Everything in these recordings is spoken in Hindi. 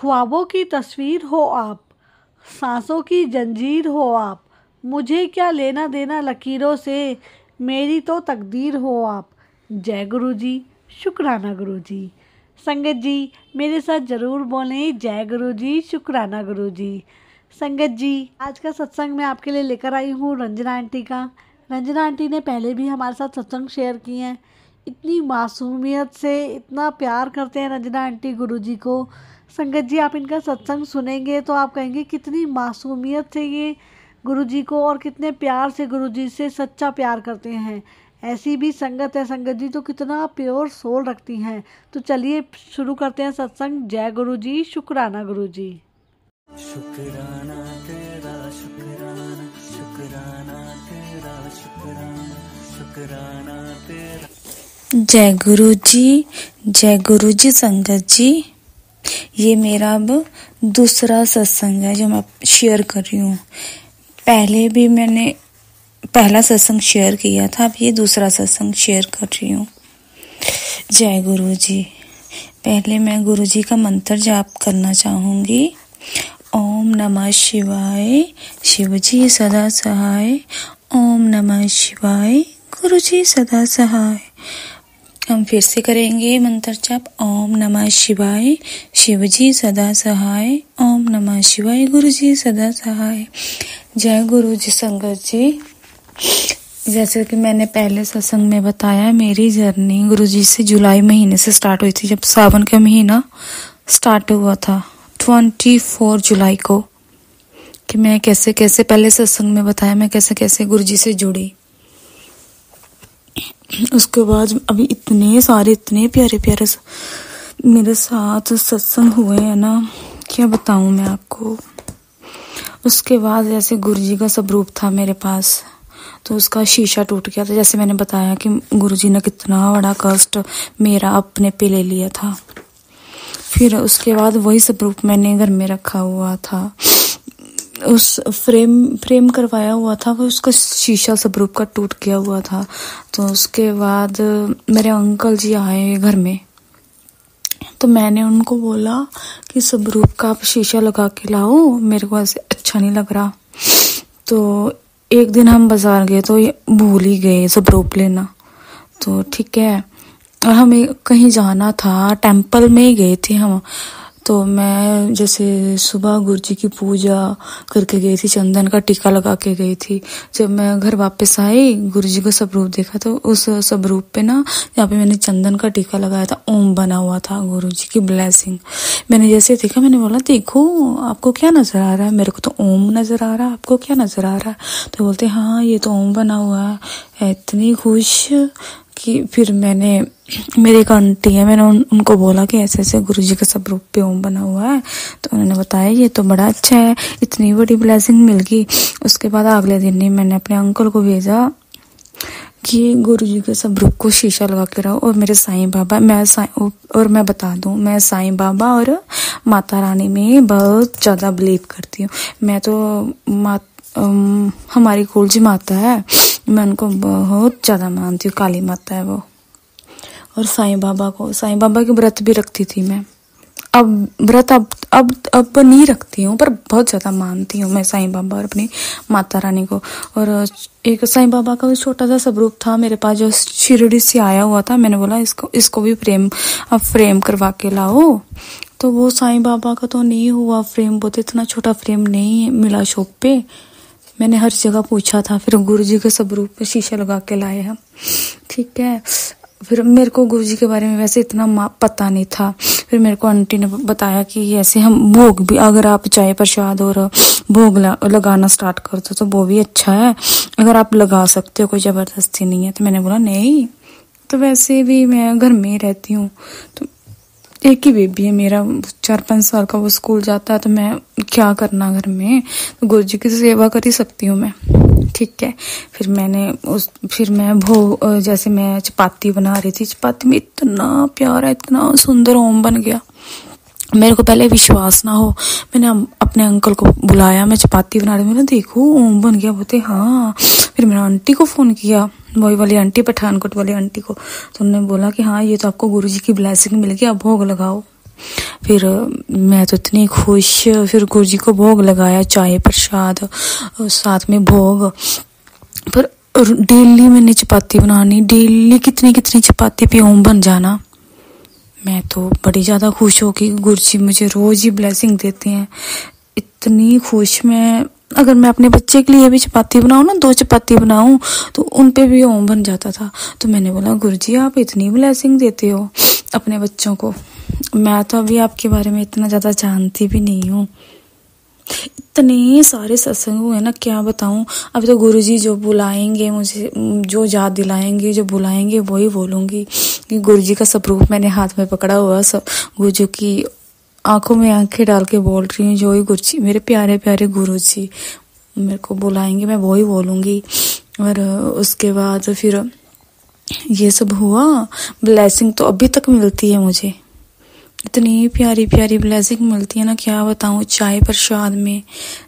ख्वाबों की तस्वीर हो आप, सांसों की जंजीर हो आप, मुझे क्या लेना देना लकीरों से, मेरी तो तकदीर हो आप। जय गुरु जी, शुक्राना गुरु जी। संगत जी मेरे साथ ज़रूर बोलें जय गुरु जी, शुक्राना गुरु जी। संगत जी आज का सत्संग मैं आपके लिए लेकर आई हूँ रंजना आंटी का। रंजना आंटी ने पहले भी हमारे साथ सत्संग शेयर किए हैं। इतनी मासूमियत से इतना प्यार करते हैं रंजना आंटी गुरुजी को। संगत जी आप इनका सत्संग सुनेंगे तो आप कहेंगे कितनी मासूमियत से ये गुरुजी को और कितने प्यार से गुरुजी से सच्चा प्यार करते हैं। ऐसी भी संगत है संगत जी तो कितना प्योर सोल रखती हैं। तो चलिए शुरू करते हैं सत्संग। जय गुरु जी, शुक्राना गुरु जी। शुक्राना तेरा शुक्राना, शुक्राना तेरा शुक्राना, शुक्राना तेरा। जय गुरु जी संगत जी। ये मेरा अब दूसरा सत्संग है जो मैं शेयर कर रही हूँ। पहले भी मैंने पहला सत्संग शेयर किया था, अब ये दूसरा सत्संग शेयर कर रही हूँ। जय गुरु जी। पहले मैं गुरु जी का मंत्र जाप करना चाहूँगी। ओम नमः शिवाय, शिव जी सदा सहाय। ओम नमः शिवाय, गुरु जी सदा सहाय। हम फिर से करेंगे मंत्र जाप। ओम नमः शिवाय, शिव जी सदा सहाय। ओम नमः शिवाय, गुरु जी सदा सहाय। जय गुरु जी संगत जी। जैसे कि मैंने पहले सत्संग में बताया, मेरी जर्नी गुरु जी से जुलाई महीने से स्टार्ट हुई थी, जब सावन का महीना स्टार्ट हुआ था 24 जुलाई को, कि मैं कैसे कैसे पहले सत्संग में बताया मैं कैसे कैसे गुरु जी से जुड़ी। उसके बाद अभी इतने सारे इतने प्यारे प्यारे मेरे साथ सत्संग हुए हैं ना, क्या बताऊं मैं आपको। उसके बाद जैसे गुरुजी का स्वरूप था मेरे पास, तो उसका शीशा टूट गया था। जैसे मैंने बताया कि गुरुजी ने कितना बड़ा कष्ट मेरा अपने पे ले लिया था। फिर उसके बाद वही स्वरूप मैंने घर में रखा हुआ था, उस फ्रेम करवाया हुआ था, वो उसका शीशा स्वरूप का टूट गया हुआ था। तो उसके बाद मेरे अंकल जी आए घर में, तो मैंने उनको बोला कि स्वरूप का आप शीशा लगा के लाओ, मेरे को ऐसे अच्छा नहीं लग रहा। तो एक दिन हम बाजार गए तो ये भूल ही गए स्वरूप लेना। तो ठीक है, और हमें कहीं जाना था, टेम्पल में ही गए थे हम। तो मैं जैसे सुबह गुरुजी की पूजा करके गई थी, चंदन का टीका लगा के गई थी। जब मैं घर वापस आई, गुरुजी का स्वरूप देखा, तो उस स्वरूप पे ना, जहाँ पे मैंने चंदन का टीका लगाया था, ओम बना हुआ था, गुरुजी की ब्लेसिंग। मैंने जैसे देखा, मैंने बोला देखो आपको क्या नजर आ रहा है। मेरे को तो ओम नजर आ रहा है, आपको क्या नजर आ रहा है। तो बोलते हाँ ये तो ओम बना हुआ है। इतनी खुश कि फिर मैंने, मेरी एक आंटी है, मैंने उनको बोला कि ऐसे ऐसे गुरुजी के स्वरूप पे ओम बना हुआ है। तो उन्होंने बताया ये तो बड़ा अच्छा है, इतनी बड़ी ब्लेसिंग मिल गई। उसके बाद अगले दिन ही मैंने अपने अंकल को भेजा कि गुरुजी के स्वरूप को शीशा लगा के रहो। और मेरे साईं बाबा, और मैं बता दूं, मैं साईं बाबा और माता रानी में बहुत ज़्यादा बिलीव करती हूँ। मैं तो हमारी कुलजी माता है, मैं उनको बहुत ज़्यादा मानती हूँ, काली माता है वो। और साईं बाबा के व्रत भी रखती थी मैं। अब व्रत अब नहीं रखती हूँ, पर बहुत ज़्यादा मानती हूँ मैं साईं बाबा और अपनी माता रानी को। और एक साईं बाबा का छोटा सा स्वरूप था मेरे पास, जो शिरडी से आया हुआ था। मैंने बोला इसको भी फ्रेम करवा के लाओ। तो वो साईं बाबा का तो नहीं हुआ फ्रेम, वो तो इतना छोटा फ्रेम नहीं मिला शॉप पे। मैंने हर जगह पूछा था, फिर गुरुजी के स्वरूप पे शीशा लगा के लाए हम। ठीक है, फिर मेरे को गुरुजी के बारे में वैसे इतना पता नहीं था। फिर मेरे को आंटी ने बताया कि ऐसे हम भोग भी, अगर आप चाय प्रसाद और भोग लगाना स्टार्ट कर दो तो वो भी अच्छा है, अगर आप लगा सकते हो, कोई जबरदस्ती नहीं है। तो मैंने बोला नहीं, तो वैसे भी मैं घर में ही रहती हूँ, तो एक ही बेबी है मेरा, 4-5 साल का, वो स्कूल जाता है, तो मैं क्या करना घर में, तो गुरुजी की सेवा कर ही सकती हूँ मैं। ठीक है, फिर मैं जैसे मैं चपाती बना रही थी, चपाती में इतना प्यारा इतना सुंदर ओम बन गया। मेरे को पहले विश्वास ना हो, मैंने अपने अंकल को बुलाया, मैं चपाती बना रही, मैंने देखो ओम बन गया। बोलते हाँ। फिर मैंने आंटी को फोन किया, वही वाली आंटी, पठानकोट वाली आंटी को। तो उन्होंने बोला कि हाँ ये तो आपको गुरुजी की ब्लेसिंग मिल गई, अब भोग लगाओ। फिर मैं तो इतनी खुश, फिर गुरु जी को भोग लगाया, चाय प्रसाद साथ में भोग। पर डेली मैंने चपाती बनानी, डेली कितनी कितनी चपाती पे ओम बन जाना। मैं तो बड़ी ज़्यादा खुश हो कि गुरु जी मुझे रोज़ ही ब्लेसिंग देते हैं। इतनी खुश मैं, अगर मैं अपने बच्चे के लिए भी चपाती बनाऊँ ना, 2 चपाती बनाऊँ तो उन पे भी ओम बन जाता था। तो मैंने बोला गुरु जी आप इतनी ब्लेसिंग देते हो अपने बच्चों को, मैं तो अभी आपके बारे में इतना ज़्यादा जानती भी नहीं हूँ। इतने सारे सत्संग हुए ना, क्या बताऊं। अभी तो गुरुजी जो बुलाएंगे मुझे, जो याद दिलाएंगे, जो बुलाएंगे वही बोलूंगी कि गुरुजी का स्वरूप मैंने हाथ में पकड़ा हुआ। सब गुरुजी की आंखों में आंखें डाल के बोल रही हूँ, जो ही गुरुजी, मेरे प्यारे प्यारे गुरुजी मेरे को बुलाएंगे मैं वही बोलूंगी। और उसके बाद फिर ये सब हुआ। ब्लेसिंग तो अभी तक मिलती है मुझे, इतनी प्यारी प्यारी ब्लेसिंग मिलती है ना, क्या बताऊँ। चाय प्रसाद में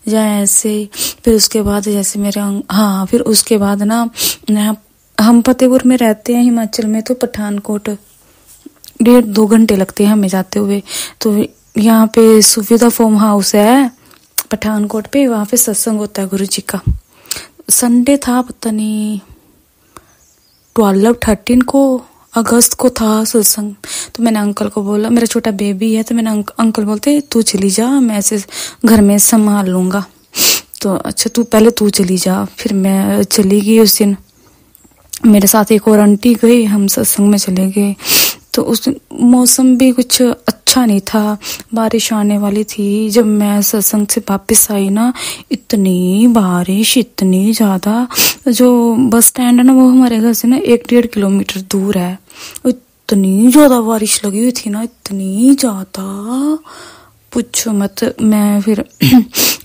या ऐसे, फिर उसके बाद जैसे मेरे हाँ, फिर उसके बाद ना हम फतेहपुर में रहते हैं हिमाचल में, तो पठानकोट 1.5-2 घंटे लगते हैं हमें जाते हुए। तो यहाँ पे सुविधा फार्म हाउस है पठानकोट पे, वहाँ पे सत्संग होता है गुरु जी का। संडे था, पता नहीं 13 को अगस्त को था सत्संग। तो मैंने अंकल को बोला, मेरा छोटा बेबी है, तो मैंने अंकल बोलते तू चली जा, मैं ऐसे घर में संभाल लूंगा। तो अच्छा तू पहले तू चली जा। फिर मैं चली गई उस दिन, मेरे साथ एक और आंटी गई, हम सत्संग में चले गए। तो उस दिन मौसम भी कुछ अच्छा नहीं था, बारिश आने वाली थी। जब मैं सत्संग से वापस आई ना, इतनी बारिश, इतनी ज़्यादा। जो बस स्टैंड है ना, वो हमारे घर से ना 1-1.5 किलोमीटर दूर है। इतनी ज़्यादा बारिश लगी हुई थी ना, इतनी ज़्यादा पूछो मत। मैं फिर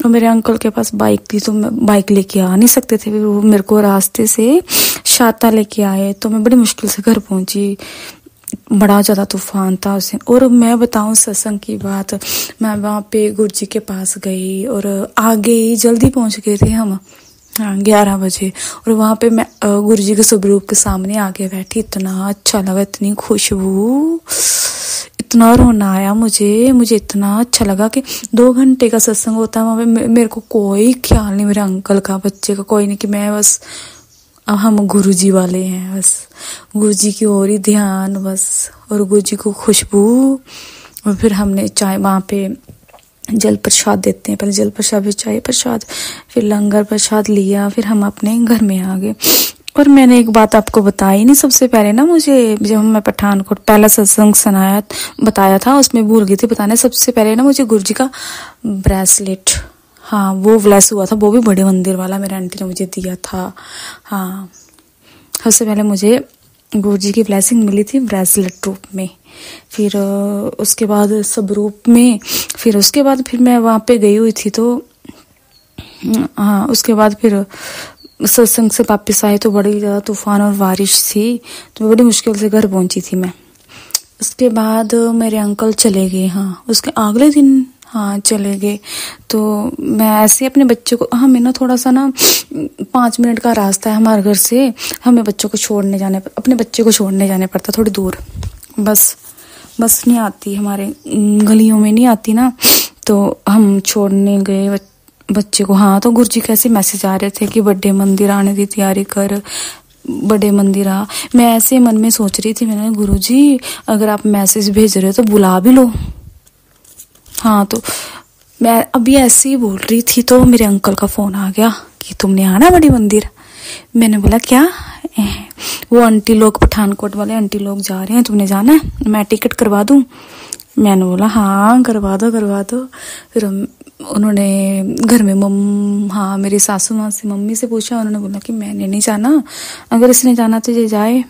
मेरे अंकल के पास बाइक थी, तो मैं बाइक लेके आ नहीं सकते थे, वो मेरे को रास्ते से छाता लेके आए। तो मैं बड़ी मुश्किल से घर पहुंची, बड़ा ज़्यादा तूफान था उस दिन। और मैं बताऊं सत्संग की बात, मैं वहाँ पे गुरु जी के पास गई और आगे ही जल्दी पहुंच गए थे हम, हाँ 11 बजे। और वहाँ पे मैं गुरु जी के स्वरूप के सामने आके बैठी, इतना अच्छा लगा, इतनी खुशबू, इतना रोना आया मुझे इतना अच्छा लगा कि 2 घंटे का सत्संग होता है वहाँ पे। मेरे को कोई ख्याल नहीं मेरे अंकल का, बच्चे का, कोई नहीं, कि मैं बस हम गुरुजी वाले हैं, बस गुरुजी की ओर ही ध्यान बस, और गुरुजी को खुशबू। और फिर हमने चाय, वहाँ पे जल प्रसाद देते हैं, पहले जल प्रसाद, फिर चाय प्रसाद, फिर लंगर प्रसाद लिया, फिर हम अपने घर में आ गए। और मैंने एक बात आपको बताई नहीं सबसे पहले ना, मुझे जब मैं पठानकोट पहला सत्संग सुनाया बताया था, उसमें भूल गई थी बताने। सबसे पहले ना मुझे गुरुजी का ब्रेसलेट, हाँ वो ब्लेस हुआ था, वो भी बड़े मंदिर वाला मेरे आंटी ने मुझे दिया था। हाँ सबसे पहले मुझे गुरुजी की ब्लेसिंग मिली थी ब्रेसलेट रूप में, फिर उसके बाद सब रूप में, फिर उसके बाद फिर मैं वहाँ पे गई हुई थी। तो हाँ उसके बाद फिर सत्संग से वापस आए तो बड़ी ज़्यादा तूफान और बारिश थी, तो बड़ी मुश्किल से घर पहुंची थी मैं। उसके बाद मेरे अंकल चले गए, हाँ उसके अगले दिन हाँ चले गए। तो मैं ऐसे अपने बच्चे को, हमें ना थोड़ा सा ना 5 मिनट का रास्ता है हमारे घर से, हमें बच्चों को छोड़ने जाने, अपने बच्चे को छोड़ने जाने पड़ता थोड़ी दूर। बस नहीं आती हमारे गलियों में, नहीं आती ना, तो हम छोड़ने गए बच्चे को। हाँ तो गुरुजी कैसे मैसेज आ रहे थे कि बड़े मंदिर आने की तैयारी कर, बड़े मंदिर आ। मैं ऐसे मन में सोच रही थी, मैंने गुरुजी अगर आप मैसेज भेज रहे हो तो बुला भी लो। हाँ तो मैं अभी ऐसे ही बोल रही थी तो मेरे अंकल का फोन आ गया कि तुमने आना बड़ी मंदिर। मैंने बोला क्या, वो आंटी लोग, पठानकोट वाले आंटी लोग जा रहे हैं, तुमने जाना है, मैं टिकट करवा दूं। मैंने बोला हाँ करवा दो। फिर उन्होंने घर में हाँ मेरी सासू माँ से, मम्मी से पूछा, उन्होंने बोला कि मैंने नहीं जाना, अगर इसने जाना तो ये जाए,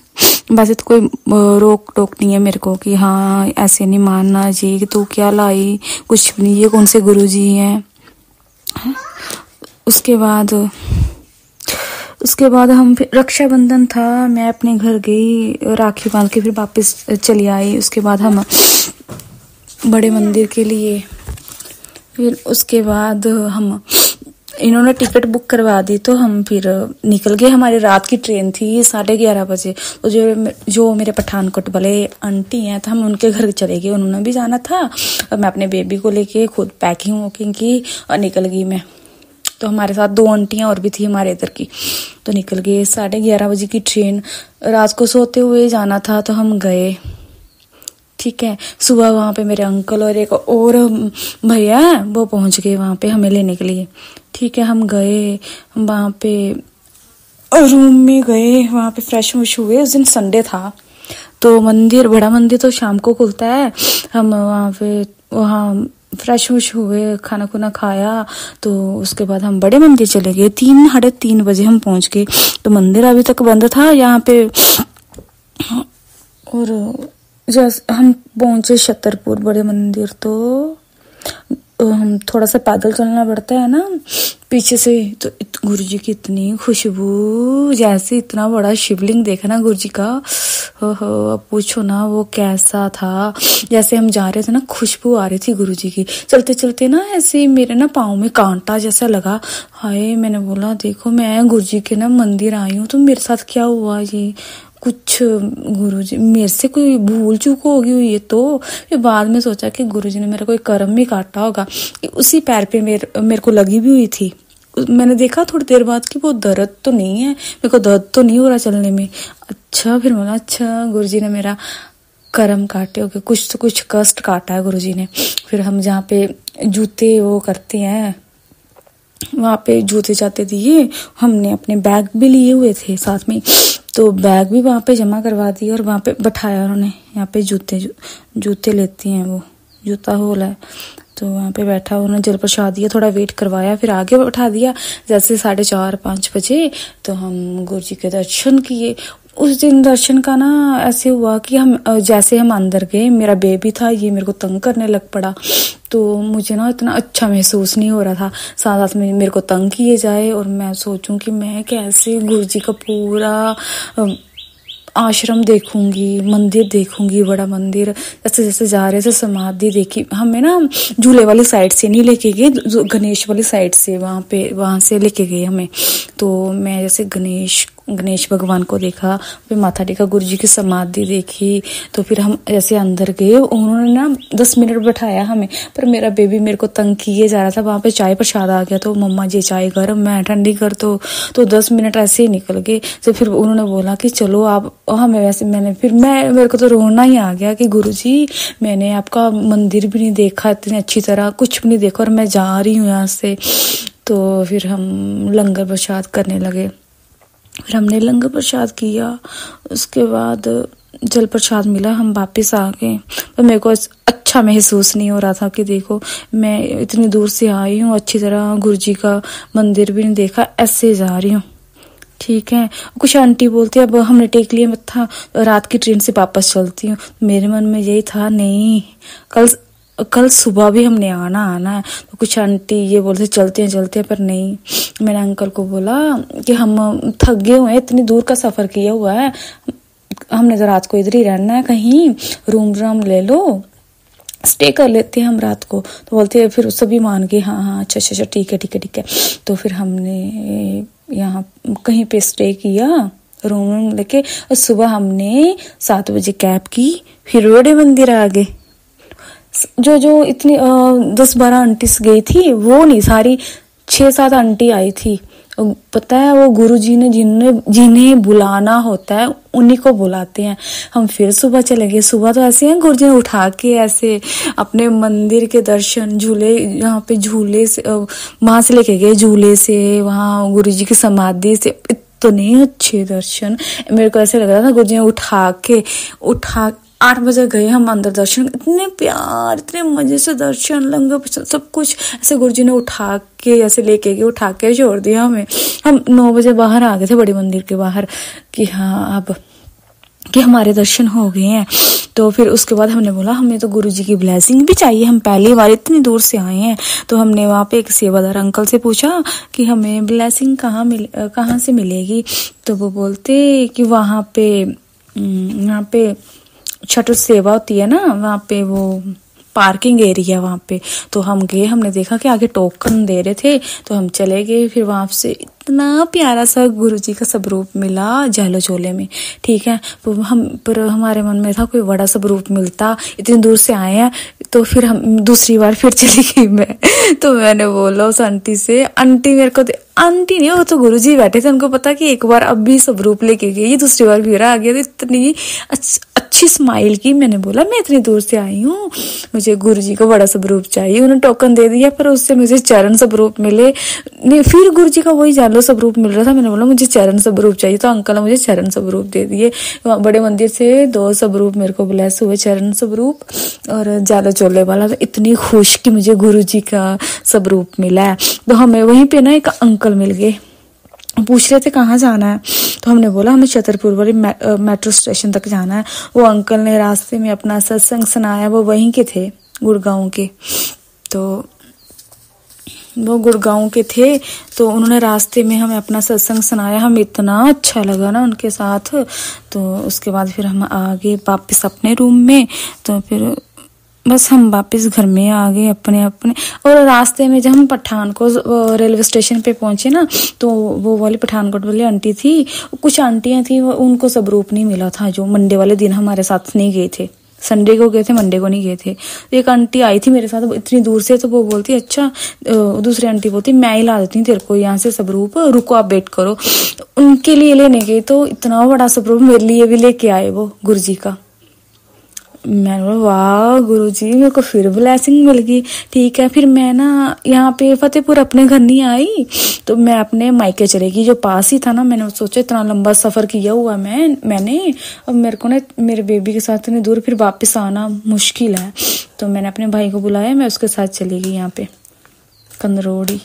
वैसे तो कोई रोक टोक नहीं है मेरे को कि हाँ ऐसे नहीं मानना जी कि तू क्या लाई, कुछ भी नहीं, ये कौन से गुरुजी हैं। उसके बाद हम फिर रक्षाबंधन था, मैं अपने घर गई, राखी बांध के फिर वापस चली आई। उसके बाद हम बड़े मंदिर के लिए, फिर उसके बाद हम इन्होंने टिकट बुक करवा दी तो हम फिर निकल गए। हमारी रात की ट्रेन थी 11:30 बजे। तो जो मेरे पठानकोट वाले आंटी हैं तो हम उनके घर चले गए, उन्होंने भी जाना था और मैं अपने बेबी को लेके खुद पैकिंग वॉकिंग की और निकल गई मैं। तो हमारे साथ 2 आंटियां और भी थी हमारे इधर की। तो निकल गए 11:30 बजे की ट्रेन, रात को सोते हुए जाना था तो हम गए। ठीक है, सुबह वहां पे मेरे अंकल और एक और भैया है वो पहुंच गए वहां पे हमें लेने के लिए। ठीक है, हम गए वहां पे रूम में गए, वहां पे फ्रेश व्रेश हुए। उस दिन संडे था तो मंदिर, बड़ा मंदिर तो शाम को खुलता है। हम वहां फ्रेश व्रेश हुए, खाना खुना खाया। तो उसके बाद हम बड़े मंदिर चले गए। 3-3:30 बजे हम पहुंच गए। तो मंदिर अभी तक बंद था यहाँ पे। और जैसे हम पहुंचे छतरपुर बड़े मंदिर तो हम थोड़ा सा पैदल चलना पड़ता है ना पीछे से। तो गुरुजी की इतनी खुशबू, जैसे इतना बड़ा शिवलिंग देखा ना गुरुजी का, हो अब पूछो ना वो कैसा था। जैसे हम जा रहे थे ना खुशबू आ रही थी गुरुजी की। चलते चलते ना ऐसे मेरे ना पाँव में कांटा जैसा लगा। हाय, मैंने बोला देखो मैं गुरुजी के ना मंदिर आई हूँ तो मेरे साथ क्या हुआ, ये कुछ गुरुजी मेरे से कोई भूल चूक होगी हुई। तो फिर बाद में सोचा कि गुरुजी ने मेरा कोई कर्म ही काटा होगा। उसी पैर पे मेरे को लगी भी हुई थी। मैंने देखा थोड़ी देर बाद कि वो दर्द तो नहीं है, मेरे को दर्द तो नहीं हो रहा चलने में। अच्छा, फिर बोला अच्छा गुरुजी ने मेरा कर्म काटे होगे, कुछ तो कुछ कष्ट काटा है गुरुजी ने। फिर हम जहाँ पे जूते वो करते हैं वहां पे जूते जाते दिए। हमने अपने बैग भी लिए हुए थे साथ में, तो बैग भी वहां पे जमा करवा दिए और वहां पे बैठाया उन्होंने। यहाँ पे जूते लेती हैं वो, जूता होल है। तो वहां पे बैठा, उन्होंने जल प्रसाद दिया, थोड़ा वेट करवाया, फिर आगे बैठा दिया। जैसे 4:30-5 बजे तो हम गुरुजी के दर्शन किए। उस दिन दर्शन का ना ऐसे हुआ कि जैसे हम अंदर गए, मेरा बेबी था ये मेरे को तंग करने लग पड़ा। तो मुझे ना इतना अच्छा महसूस नहीं हो रहा था, साथ में मेरे को तंग किए जाए और मैं सोचूं कि मैं कैसे गुरुजी का पूरा आश्रम देखूंगी, मंदिर देखूंगी, बड़ा मंदिर। जैसे जैसे जा रहे थे समाधि देखी। हमें ना झूले वाली साइड से नहीं लेके गए, गणेश वाली साइड से वहां से लेके गए हमें। तो मैं जैसे गणेश भगवान को देखा, फिर माथा टेका, गुरुजी की समाधि देखी। तो फिर हम जैसे अंदर गए, उन्होंने ना 10 मिनट बैठाया हमें, पर मेरा बेबी मेरे को तंग किए जा रहा था। वहां पे चाय प्रसाद आ गया तो मम्मा जी चाय गर्म, मैं ठंडी कर दो। तो 10 मिनट ऐसे ही निकल गए। तो फिर उन्होंने बोला कि चलो आप हमें वैसे, मेरे को तो रोना ही आ गया कि गुरुजी मैंने आपका मंदिर भी नहीं देखा इतनी अच्छी तरह, कुछ भी नहीं देखा और मैं जा रही हूँ यहाँ से। तो फिर हम लंगर प्रसाद करने लगे। फिर हमने लंगर प्रसाद किया, उसके बाद जल प्रसाद मिला, हम वापस आ गए। पर मेरे को अच्छा महसूस नहीं हो रहा था कि देखो मैं इतनी दूर से आई हूँ, अच्छी तरह गुरुजी का मंदिर भी नहीं देखा, ऐसे जा रही हूँ। ठीक है, कुछ आंटी बोलती है अब हमने टेक लिया मत्था, रात की ट्रेन से वापस चलती हूँ। मेरे मन में यही था नहीं, कल सुबह भी हमने आना है। तो कुछ आंटी ये बोलते चलते हैं, पर नहीं। मैंने अंकल को बोला कि हम थक गए हुए हैं, इतनी दूर का सफर किया हुआ है, हमने तो रात को इधर ही रहना है, कहीं रूम ले लो, स्टे कर लेते हैं हम रात को। तो बोलते हैं, फिर सभी मान गए हाँ अच्छा ठीक है। तो फिर हमने यहाँ कहीं पे स्टे किया, रूम लेके। और सुबह हमने 7 बजे कैब की, फिर बड़े मंदिर आ गए। जो इतनी 10-12 आंटीज गई थी वो नहीं, सारी 6-7 आंटी आई थी। पता है वो गुरुजी ने जिन्हें बुलाना होता है उन्हीं को बुलाते हैं। हम फिर सुबह चले गए। सुबह तो ऐसे हैं गुरुजी ने उठा के ऐसे अपने मंदिर के दर्शन, झूले, यहाँ पे झूले से वहां से लेके गए, झूले से वहां गुरुजी की समाधि से। इतने अच्छे दर्शन, मेरे को ऐसे लग रहा था गुरुजी ने उठा 8 बजे गए हम अंदर, दर्शन इतने प्यार, इतने मजे से दर्शन, लंगर सब कुछ ऐसे गुरुजी ने उठा के ऐसे लेके गए, उठा के छोड़ दिया हमें। हम 9 बजे बाहर आ गए थे बड़े मंदिर के बाहर कि हाँ अब कि हमारे दर्शन हो गए हैं। तो फिर उसके बाद हमने बोला हमें तो गुरुजी की ब्लेसिंग भी चाहिए, हम पहली बार इतनी दूर से आए हैं। तो हमने वहाँ पे एक सेवादार अंकल से पूछा कि हमें ब्लेसिंग कहाँ से मिलेगी। तो वो बोलते कि वहाँ पे छठ सेवा होती है ना, वहाँ पे वो पार्किंग एरिया वहाँ पे। तो हम गए, हमने देखा कि आगे टोकन दे रहे थे, तो हम चले गए। फिर वहाँ से इतना प्यारा सा गुरुजी का स्वरूप मिला जालो चोले में, ठीक है। पर हमारे मन में था कोई बड़ा स्वरूप मिलता, इतनी दूर से आए हैं। तो फिर हम दूसरी बार फिर चली गई मैं। तो मैंने बोला उस आंटी से, आंटी मेरे को, आंटी नहीं, वो तो गुरुजी बैठे थे, उनको पता कि एक बार अब भी स्वरूप लेके गई, दूसरी बार फिर आ गया। तो इतनी अच्छी स्माइल की। मैंने बोला मैं इतनी दूर से आई हूँ, मुझे गुरुजी का बड़ा स्वरूप चाहिए। उन्होंने टोकन दे दिया, पर उससे मुझे चरण स्वरूप मिले नहीं। फिर गुरुजी का वही जालो स्वरूप मिल रहा था। मैंने बोला मुझे चरण स्वरूप चाहिए, तो अंकल ने मुझे चरण स्वरूप दे दिए। बड़े मंदिर से 2 स्वरूप मेरे को ब्लेस हुए, चरण स्वरूप और जालो चोले वाला। तो इतनी खुश कि मुझे गुरुजी का स्वरूप मिला है। तो हमें वहीं पे ना एक अंकल मिल गए, पूछ रहे थे कहाँ जाना है। तो हमने बोला हमें छतरपुर वाली मेट्रो स्टेशन तक जाना है। वो अंकल ने रास्ते में अपना सत्संग सुनाया, वो वहीं के थे, गुड़गांव के। तो वो गुड़गांव के थे, तो उन्होंने रास्ते में हमें अपना सत्संग सुनाया। हमें इतना अच्छा लगा ना उनके साथ। तो उसके बाद फिर हम आ गए वापस अपने रूम में। तो फिर बस हम वापस घर में आ गए अपने अपने। और रास्ते में जब हम पठानकोट रेलवे स्टेशन पे पहुंचे ना, तो वो वाली पठानकोट वाली आंटी थी, कुछ आंटियां थी, उनको स्वरूप नहीं मिला था, जो मंडे वाले दिन हमारे साथ नहीं गए थे। संडे को गए थे, मंडे को नहीं गए थे। एक आंटी आई थी मेरे साथ इतनी दूर से, तो वो बोलती अच्छा, दूसरी आंटी बोलती मैं ही ला देती हूँ तेरे को यहाँ से स्वरूप, रुको आप वेट करो। तो उनके लिए लेने गई, तो इतना बड़ा स्वरूप मेरे लिए भी लेके आए वो गुरुजी का। मैंने बोला वाह गुरुजी, मेरे को फिर ब्लेसिंग मिल गई, ठीक है। फिर मैं ना यहाँ पे फतेहपुर अपने घर नहीं आई, तो मैं अपने मायके चली गई, जो पास ही था ना। मैंने सोचा इतना लंबा सफर किया हुआ मैंने, अब मेरे को ना मेरे बेबी के साथ इतनी दूर फिर वापस आना मुश्किल है। तो मैंने अपने भाई को बुलाया, मैं उसके साथ चली गई यहाँ पे कंदरोड़ी।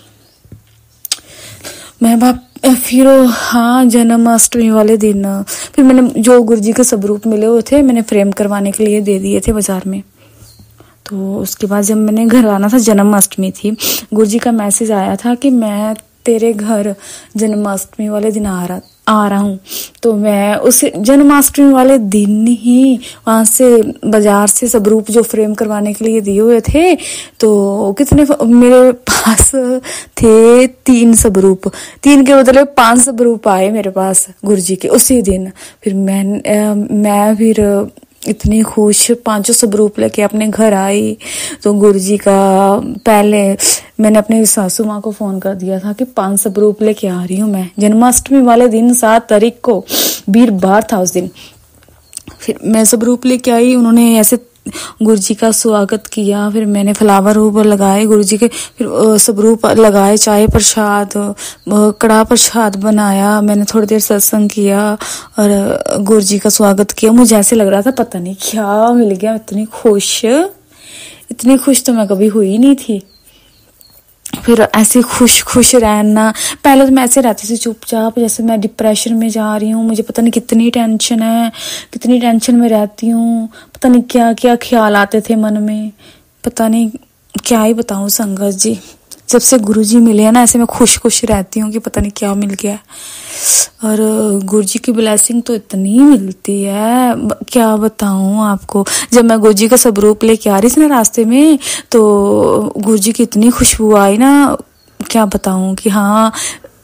मैं फिर हाँ, जन्माष्टमी वाले दिन फिर मैंने जो गुरुजी के स्वरूप मिले हुए थे, मैंने फ्रेम करवाने के लिए दे दिए थे बाजार में। तो उसके बाद जब मैंने घर आना था, जन्माष्टमी थी, गुरुजी का मैसेज आया था कि मैं तेरे घर जन्माष्टमी वाले दिन आ रहा हूँ। तो मैं उस जन्माष्टमी वाले दिन ही वहां से बाजार से स्वरूप जो फ्रेम करवाने के लिए दिए हुए थे, तो कितने मेरे पास थे 3 स्वरूप, 3 के बदले 5 स्वरूप आए मेरे पास गुरुजी के उसी दिन। फिर मैं फिर इतनी खुश 5 स्वरूप लेके अपने घर आई। तो गुरुजी का पहले मैंने अपने सासू माँ को फोन कर दिया था कि 5 स्वरूप लेके आ रही हूँ मैं जन्माष्टमी वाले दिन, 7 तारीख को, वीरवार था उस दिन। फिर मैं स्वरूप लेके आई, उन्होंने ऐसे गुरुजी का स्वागत किया। फिर मैंने फ्लावर ऊपर लगाए गुरुजी के, फिर स्वरूप लगाए, चाय प्रसाद, कड़ा प्रसाद बनाया। मैंने थोड़ी देर सत्संग किया और गुरुजी का स्वागत किया। मुझे ऐसे लग रहा था पता नहीं क्या मिल गया, इतनी खुश तो मैं कभी हुई नहीं थी। फिर ऐसे खुश रहना, पहले तो मैं ऐसे रहती थी चुपचाप, जैसे मैं डिप्रेशन में जा रही हूँ, मुझे पता नहीं कितनी टेंशन में रहती हूँ, पता नहीं क्या क्या ख्याल आते थे मन में, पता नहीं क्या ही बताऊँ संगत जी। जब से गुरुजी मिले हैं ना, ऐसे मैं खुश रहती हूँ कि पता नहीं क्या मिल गया। और गुरुजी की ब्लेसिंग तो इतनी मिलती है, क्या बताऊँ आपको। जब मैं गुरुजी का स्वरूप लेके आ रही थी ना रास्ते में, तो गुरुजी की इतनी खुशबू आई ना, क्या बताऊँ कि हाँ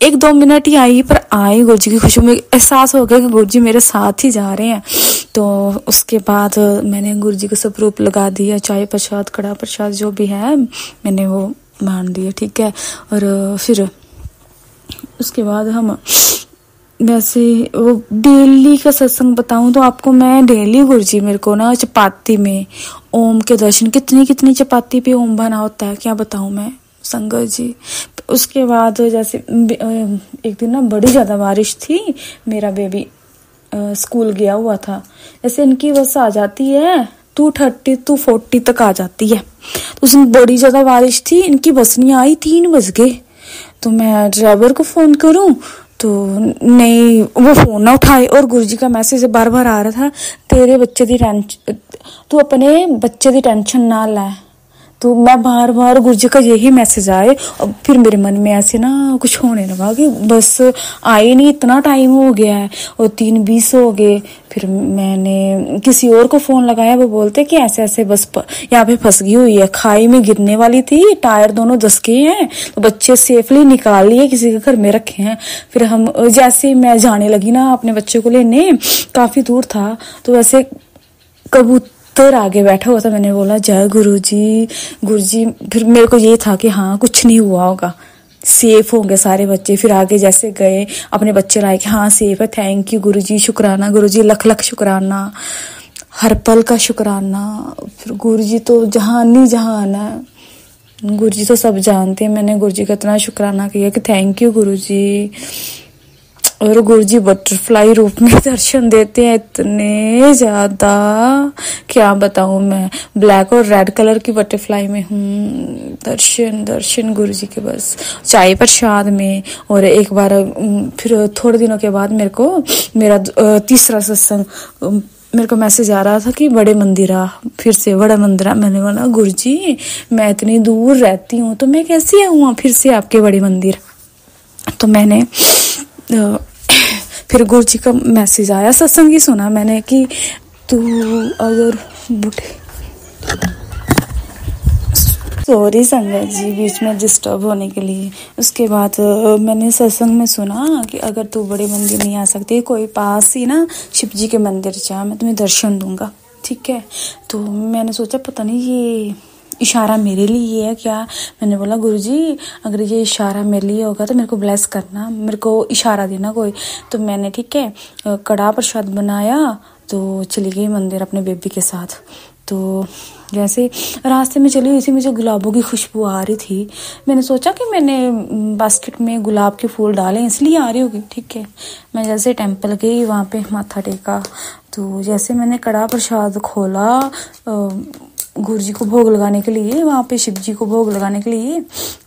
1-2 मिनट ही आई, पर आई गुरुजी की खुशबू में, एहसास हो गया कि गुरुजी मेरे साथ ही जा रहे हैं। तो उसके बाद मैंने गुरुजी का स्वरूप लगा दिया, चाय प्रसाद, कड़ा प्रसाद जो भी है मैंने वो मान दिया, ठीक है। और फिर उसके बाद हम वैसे वो डेली का सत्संग बताऊं तो आपको, मैं डेली गुरुजी मेरे को ना चपाती में ओम के दर्शन, कितनी चपाती पे ओम बना होता है, क्या बताऊं मैं संगत जी। उसके बाद जैसे एक दिन ना बड़ी ज्यादा बारिश थी, मेरा बेबी स्कूल गया हुआ था, जैसे इनकी बस आ जाती है 2:30-2:40 तक आ जाती है। तो उसमें बड़ी ज्यादा बारिश थी, इनकी बस नहीं आई, 3 बज गए। तो मैं ड्राइवर को फोन करूं तो नहीं, वो फोन ना उठाए, और गुरुजी का मैसेज बार बार आ रहा था, तेरे बच्चे दी टेंशन, तू अपने बच्चे दी टेंशन ना ले। तो मैं बार बार गुरुजी का यही मैसेज आए, और फिर मेरे मन में ऐसे ना कुछ होने लगा कि बस आई नहीं, इतना टाइम हो गया है, और 3:20 हो गए, फिर मैंने किसी और को फोन लगाया, वो बोलते कि ऐसे ऐसे बस यहाँ पे फंस गई हुई है, खाई में गिरने वाली थी, टायर दोनों दस गए हैं, तो बच्चे सेफली निकाल लिए, किसी के घर में रखे हैं। फिर हम जैसे मैं जाने लगी ना अपने बच्चे को लेने, काफी दूर था, तो वैसे कबूतर आगे बैठा हुआ था। मैंने बोला जय गुरुजी गुरुजी। फिर मेरे को ये था कि हाँ कुछ नहीं हुआ होगा, सेफ होंगे सारे बच्चे। फिर आगे जैसे गए अपने बच्चे लाए कि हाँ सेफ है, थैंक यू गुरुजी, शुक्राना गुरुजी, लख लख शुक्राना, हर पल का शुक्राना। फिर गुरुजी तो जहान ही जहान है, गुरुजी तो सब जानते हैं। मैंने गुरुजी का इतना शुक्राना किया कि थैंक यू गुरुजी। और गुरुजी बटरफ्लाई रूप में दर्शन देते हैं इतने ज्यादा, क्या बताऊं मैं। ब्लैक और रेड कलर की बटरफ्लाई में हूँ। दर्शन दर्शन गुरुजी के बस, चाय प्रसाद में। और एक बार फिर थोड़े दिनों के बाद मेरे को मेरा तीसरा सत्संग, मेरे को मैसेज आ रहा था कि बड़े मंदिर आ, फिर से बड़ा मंदिर आ। मैंने बोला गुरुजी मैं इतनी दूर रहती हूँ तो मैं कैसे आऊँ फिर से आपके बड़े मंदिर। तो मैंने फिर गुरुजी का मैसेज आया, सत्संग ही सुना मैंने कि तू अगर सॉरी संगत जी बीच में डिस्टर्ब होने के लिए। उसके बाद मैंने सत्संग में सुना कि अगर तू बड़े मंदिर नहीं आ सकती, कोई पास ही ना शिव जी के मंदिर जा, मैं तुम्हें दर्शन दूंगा, ठीक है। तो मैंने सोचा पता नहीं ये इशारा मेरे लिए है क्या। मैंने बोला गुरुजी अगर ये इशारा मेरे लिए होगा तो मेरे को ब्लेस करना, मेरे को इशारा देना कोई। तो मैंने ठीक है कड़ा प्रसाद बनाया, तो चली गई मंदिर अपने बेबी के साथ। तो जैसे रास्ते में चली हुई थी, मुझे गुलाबों की खुशबू आ रही थी। मैंने सोचा कि मैंने बास्केट में गुलाब के फूल डाले इसलिए आ रही होगी, ठीक है। मैं जैसे टेंपल गई, वहाँ पे माथा टेका, तो जैसे मैंने कड़ा प्रसाद खोला गुरुजी को भोग लगाने के लिए, वहाँ पे शिव जी को भोग लगाने के लिए,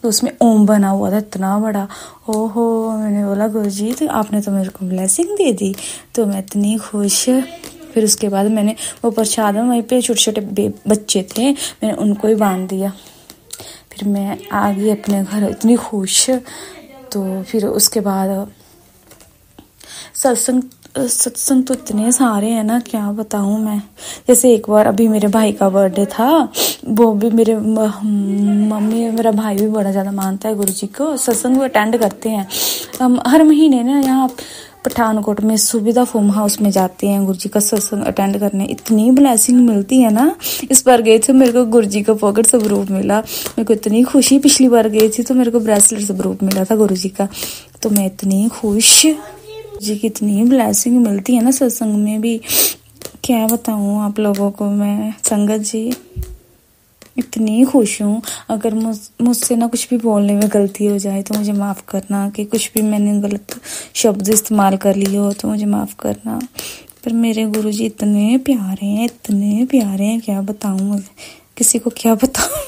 तो उसमें ओम बना हुआ था इतना बड़ा। ओहो, मैंने बोला गुरुजी तो आपने तो मेरे को ब्लेसिंग दे दी। तो मैं इतनी खुश। फिर उसके बाद मैंने वो प्रसाद में वहीं पे छोटे छोटे बच्चे थे, मैंने उनको ही बांध दिया। फिर मैं आ गई अपने घर इतनी खुश। तो फिर उसके बाद सत्संग तो इतने सारे हैं ना, क्या बताऊं मैं। जैसे एक बार अभी मेरे भाई का बर्थडे था, वो भी मेरे मम्मी मेरा भाई भी बड़ा ज़्यादा मानता है गुरुजी को, सत्संग वो अटेंड करते हैं। हम हर महीने ना यहाँ पठानकोट में सुविधा फार्म हाउस में जाते हैं गुरुजी का सत्संग अटेंड करने। इतनी ब्लेसिंग मिलती है ना। इस बार गए थे, मेरे को गुरुजी का पॉकेट स्वरूप मिला, मेरे को इतनी खुशी। पिछली बार गई थी तो मेरे को ब्रेसलेट स्वरूप मिला था गुरुजी का, तो मैं इतनी खुश। जी कितनी ब्लेसिंग मिलती है ना सत्संग में भी, क्या बताऊं आप लोगों को मैं। संगत जी इतनी खुश हूँ। अगर मुझसे ना कुछ भी बोलने में गलती हो जाए तो मुझे माफ़ करना, कि कुछ भी मैंने गलत शब्द इस्तेमाल कर लिए हो तो मुझे माफ़ करना। पर मेरे गुरुजी इतने प्यारे हैं, इतने प्यारे हैं, क्या बताऊँ किसी को, क्या बताऊँ।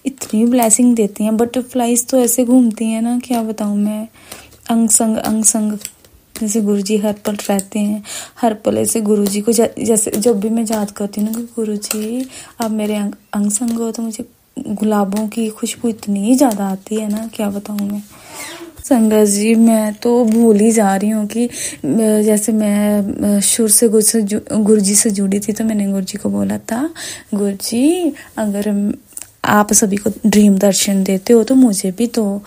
इतनी ब्लेसिंग देती हैं। बटरफ्लाइज तो ऐसे घूमती हैं ना, क्या बताऊँ मैं। अंग संग जैसे गुरुजी हर पल रहते हैं, हर पल ऐसे गुरुजी को जैसे जब भी मैं याद करती हूँ ना कि गुरुजी आप मेरे अंग संग हो, तो मुझे गुलाबों की खुशबू इतनी ज़्यादा आती है ना, क्या बताऊँ मैं। संगत जी मैं तो भूल ही जा रही हूँ कि जैसे मैं शुरू से गुरुजी से जुड़ी थी, तो मैंने गुरुजी को बोला था गुरुजी अगर आप सभी को ड्रीम दर्शन देते हो तो मुझे भी तो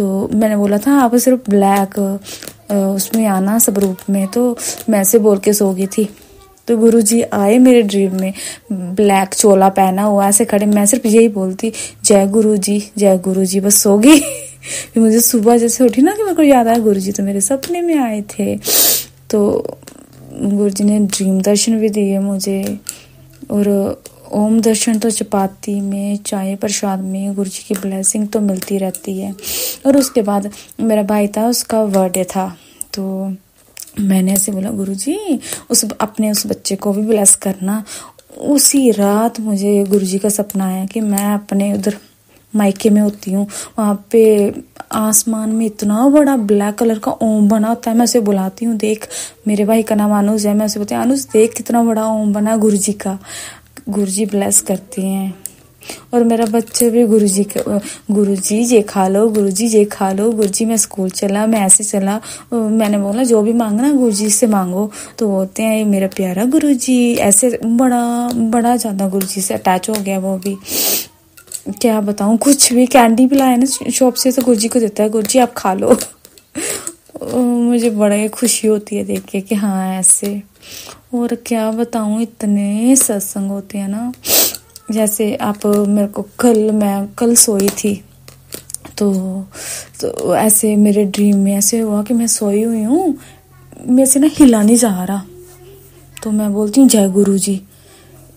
मैंने बोला था आप सिर्फ ब्लैक उसमें आना सब रूप में। तो मैं ऐसे बोल के सो गई थी, तो गुरुजी आए मेरे ड्रीम में, ब्लैक चोला पहना हुआ ऐसे खड़े। मैं सिर्फ यही बोलती जय गुरुजी, बस सो गई। फिर मुझे सुबह जैसे उठी ना कि मेरे को याद आया गुरुजी तो मेरे सपने में आए थे। तो गुरुजी ने ड्रीम दर्शन भी दिए मुझे, और ओम दर्शन तो चपाती में, चाय प्रसाद में गुरुजी की ब्लेसिंग तो मिलती रहती है। और उसके बाद मेरा भाई था, उसका बर्थडे था, तो मैंने ऐसे बोला गुरुजी अपने उस बच्चे को भी ब्लेस करना। उसी रात मुझे गुरुजी का सपना आया कि मैं अपने उधर मायके में होती हूँ, वहाँ पे आसमान में इतना बड़ा ब्लैक कलर का ओम बना होता है। मैं उसे बुलाती हूँ, देख, मेरे भाई का नाम अनुज है, मैं उसे बोलती हूँ अनुज देख कितना बड़ा ओम बना गुरुजी का। गुरुजी ब्लेस करते हैं। और मेरा बच्चे भी गुरुजी ये खा लो, गुरुजी ये खा लो, गुरुजी मैं स्कूल चला, मैं ऐसे चला। मैंने बोला जो भी मांगना गुरुजी से मांगो, तो बोलते हैं ये मेरा प्यारा गुरुजी। ऐसे बड़ा ज़्यादा गुरुजी से अटैच हो गया वो भी। क्या बताऊँ, कुछ भी कैंडी भी लाए ना शॉप से तो गुरुजी को देता है, गुरुजी आप खा लो। मुझे बड़ा खुशी होती है देख के कि हाँ ऐसे। और क्या बताऊँ, इतने सत्संग होते हैं ना। जैसे आप मेरे को मैं कल सोई थी तो ऐसे मेरे ड्रीम में ऐसे हुआ कि मैं सोई हुई हूँ, मेरे से ना हिला नहीं जा रहा। तो मैं बोलती हूँ जय गुरु जी,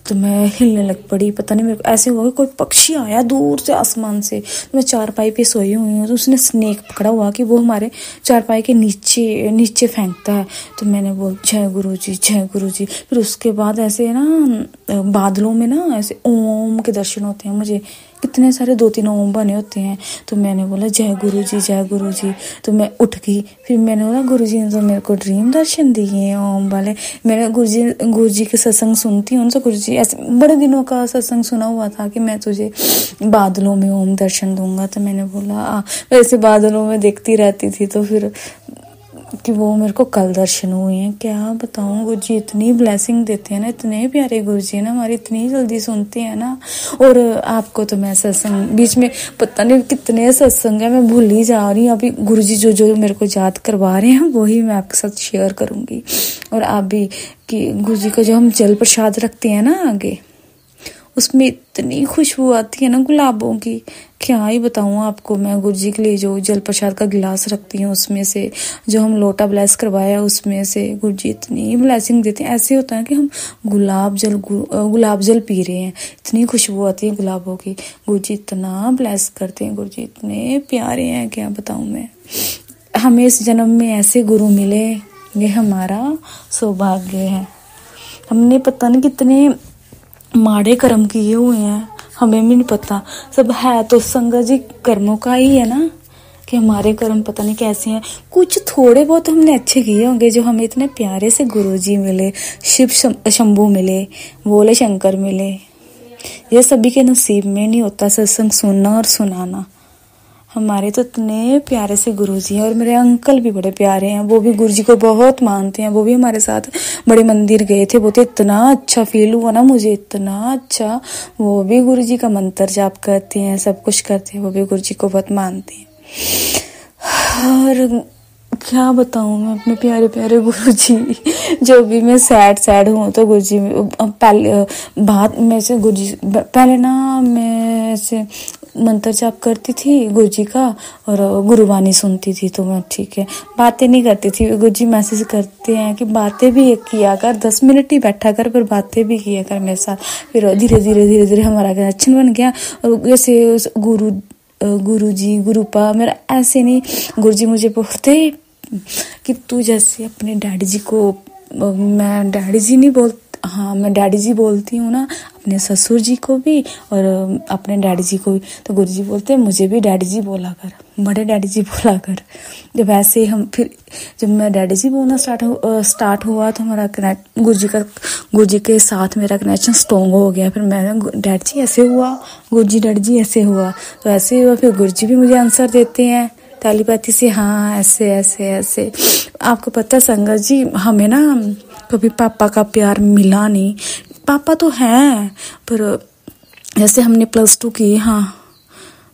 तो मैं हिलने लग पड़ी। पता नहीं मेरे को ऐसे हुआ कि कोई पक्षी आया दूर से आसमान से। तो मैं चारपाई पे सोई हुई हूँ, तो उसने स्नेक पकड़ा हुआ कि वो हमारे चारपाई के नीचे फेंकता है। तो मैंने बोल जय गुरु जी, जय गुरु जी। फिर उसके बाद ऐसे ना बादलों में ना ऐसे ओम के दर्शन होते हैं मुझे, कितने सारे 2-3 ओम बने होते हैं। तो मैंने बोला जय गुरु जी, जय गुरु जी। तो मैं उठ गई। फिर मैंने बोला गुरु जी ने तो मेरे को ड्रीम दर्शन दिए ओम वाले। मैंने गुरु जी के सत्संग सुनती हूँ, तो गुरु जी ऐसे बड़े दिनों का सत्संग सुना हुआ था कि मैं तुझे बादलों में ओम दर्शन दूंगा। तो मैंने बोला वैसे बादलों में देखती रहती थी, तो फिर कि वो मेरे को कल दर्शन हुए हैं। क्या बताऊँ, गुरु जी इतनी ब्लेसिंग देते हैं ना, इतने प्यारे गुरु जी है ना, हमारी इतनी जल्दी सुनते हैं ना। और आपको तो मैं सत्संग बीच में पता नहीं कितने सत्संग है, मैं भूल ही जा रही हूँ। अभी गुरु जी जो मेरे को याद करवा रहे हैं वही मैं आपके साथ शेयर करूँगी। और आप भी कि गुरु जी का जो हम जल प्रसाद रखते हैं ना आगे, उसमें इतनी खुशबू आती है ना गुलाबों की, क्या ही बताऊँ आपको। मैं गुरु जी के लिए जो जल प्रसाद का गिलास रखती हूँ, उसमें से जो हम लोटा ब्लेस करवाया उसमें से गुरु जी इतनी ब्लेसिंग देते हैं। ऐसे होता है कि हम गुलाब जल पी रहे हैं, इतनी खुशबू आती है गुलाबों की। गुरु जी इतना ब्लेस करते हैं, गुरु जी इतने प्यारे हैं, क्या बताऊँ मैं। हमें इस जन्म में ऐसे गुरु मिले, ये हमारा सौभाग्य है। हमने पता नहीं कितने माड़े कर्म किए हुए हैं, हमें भी नहीं पता। सब है तो संगत जी कर्मों का ही है ना, कि हमारे कर्म पता नहीं कैसे हैं। कुछ थोड़े बहुत हमने अच्छे किए होंगे जो हमें इतने प्यारे से गुरुजी मिले, शिव शंभू मिले, भोले शंकर मिले। ये सभी के नसीब में नहीं होता सत्संग सुनना और सुनाना। हमारे तो इतने प्यारे से गुरुजी हैं। और मेरे अंकल भी बड़े प्यारे हैं, वो भी गुरुजी को बहुत मानते हैं। वो भी हमारे साथ बड़े मंदिर गए थे, वो तो इतना अच्छा फील हुआ ना मुझे, इतना अच्छा। वो भी गुरुजी का मंत्र जाप करते हैं, सब कुछ करते हैं, वो भी गुरुजी को बहुत मानते हैं। और क्या बताऊँ मैं अपने प्यारे प्यारे गुरुजी, जो भी मैं सैड हूँ तो गुरुजी पहले बात में से गुरुजी पहले ना मैं ऐसे मंत्र जाप करती थी गुरुजी का और गुरुवाणी सुनती थी। तो मैं ठीक है बातें नहीं करती थी। गुरुजी मैसेज करते हैं कि बातें भी किया कर, 10 मिनट ही बैठा कर पर बातें भी किया कर मेरे साथ। फिर धीरे धीरे हमारा कनेक्शन बन गया। और जैसे गुरुजी गुरुपा मेरा ऐसे नहीं, गुरुजी मुझे बोलते कि तू जैसे अपने डैडी जी को, मैं डैडी जी नहीं हाँ मैं डैडी जी बोलती हूँ ना, अपने ससुर जी को भी और अपने डैडी जी को भी। तो गुरुजी बोलते हैं मुझे भी डैडी जी बोला कर, बड़े डैडी जी बोला कर। जब ऐसे हम फिर जब मैं डैडी जी बोलना स्टार्ट हुआ तो हमारा कनेक्ट गुरुजी के साथ मेरा कनेक्शन स्ट्रॉन्ग हो गया। फिर मैं डैडी जी ऐसे हुआ, गुरुजी डैडी जी ऐसे हुआ, तो ऐसे हुआ। फिर गुरुजी भी मुझे आंसर देते हैं टेलीपैथी से, हाँ ऐसे ऐसे ऐसे। आपको पता है संगत जी, हमें ना कभी पापा का प्यार मिला नहीं। पापा तो हैं पर जैसे हमने +2 की, हाँ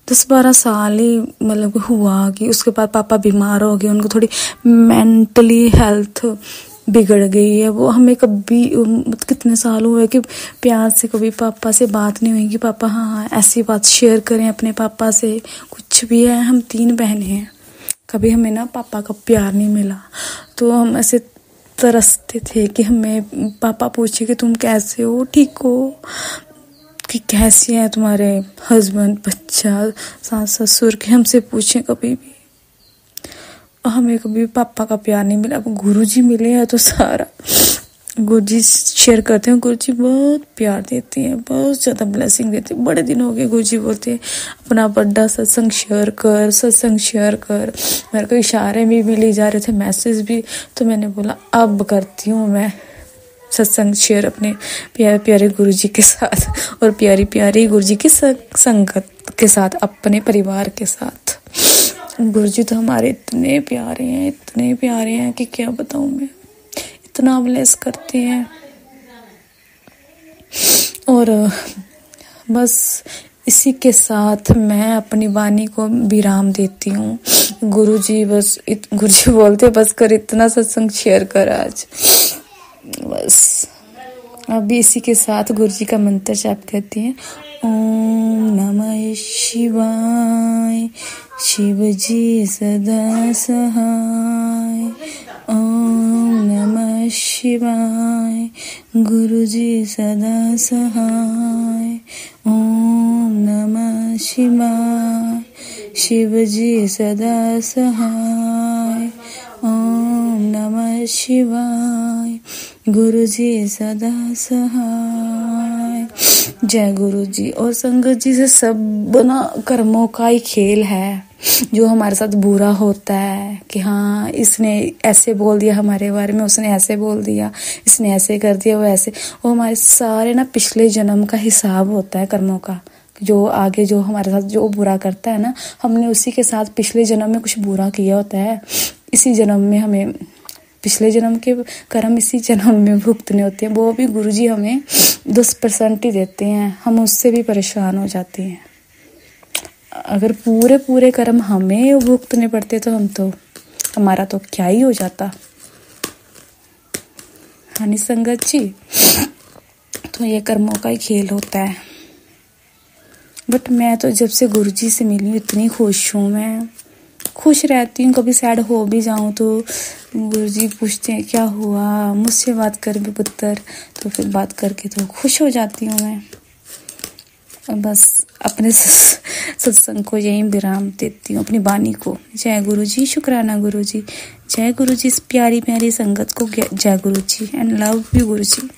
10-12 साल ही मतलब हुआ कि उसके बाद पापा बीमार हो गए, उनको थोड़ी मेंटली हेल्थ बिगड़ गई है। वो हमें कभी कितने साल हुए कि प्यार से कभी पापा से बात नहीं हुई कि पापा हाँ ऐसी बात शेयर करें अपने पापा से, कुछ भी है। हम 3 बहनें हैं, कभी हमें ना पापा का प्यार नहीं मिला। तो हम ऐसे तरसते थे कि हमें पापा पूछे कि तुम कैसे हो, ठीक हो, कि कैसे हैं तुम्हारे हस्बैंड, बच्चा, सास ससुर, के हमसे पूछें कभी भी। हमें कभी पापा का प्यार नहीं मिला। अब गुरुजी मिले हैं तो सारा गुरुजी शेयर करते हैं। गुरुजी बहुत प्यार देते हैं, बहुत ज़्यादा ब्लेसिंग देते हैं। बड़े दिन हो गए गुरुजी बोलते हैं अपना बड़ा सत्संग शेयर कर। मेरे को इशारे भी मिले जा रहे थे, मैसेज भी। तो मैंने बोला अब करती हूँ मैं, सत्संग शेयर अपने प्यारे प्यारे गुरु जी के साथ और प्यारी प्यारी गुरु जी की संगत के साथ, अपने परिवार के साथ। गुरु जी तो हमारे इतने प्यारे हैं कि क्या बताऊं मैं, इतना ब्लेस करते हैं। और बस इसी के साथ मैं अपनी वाणी को विराम देती हूँ। गुरुजी बोलते बस कर, इतना सत्संग शेयर कर आज बस। अभी इसी के साथ गुरुजी का मंत्र जाप करती हैं। ओम नमः शिवाय, शिव जी सदा सहाय। ओम नमः शिवाय, गुरु जी सदा सहाय। ओम नमः शिवाय, शिव जी सदा सहाय। ओम नमः शिवाय, गुरु जी सदा सहाय। जय गुरु जी। और संगत जी से सब ना कर्मों का ही खेल है। जो हमारे साथ बुरा होता है कि हाँ इसने ऐसे बोल दिया हमारे बारे में, उसने ऐसे बोल दिया, इसने ऐसे कर दिया, वो ऐसे, वो हमारे सारे ना पिछले जन्म का हिसाब होता है कर्मों का। जो आगे जो हमारे साथ जो बुरा करता है ना, हमने उसी के साथ पिछले जन्म में कुछ बुरा किया होता है। इसी जन्म में हमें पिछले जन्म के कर्म इसी जन्म में भुगतने होते हैं। वो भी गुरुजी हमें 10% ही देते हैं, हम उससे भी परेशान हो जाते हैं। अगर पूरे कर्म हमें भुगतने पड़ते तो हमारा तो क्या ही हो जाता। हानि संगत जी, तो ये कर्मों का ही खेल होता है। बट मैं तो जब से गुरुजी से मिली हूँ इतनी खुश हूँ, मैं खुश रहती हूँ। कभी सैड हो भी जाऊँ तो गुरुजी पूछते हैं क्या हुआ, मुझसे बात कर भी पुत्र, तो फिर बात करके तो खुश हो जाती हूँ मैं। बस अपने सत्संग को यहीं विराम देती हूँ, अपनी वाणी को। जय गुरु जी, शुक्राना गुरु जी, जय गुरु जी। इस प्यारी प्यारी संगत को जय गुरु जी and love you Guru ji.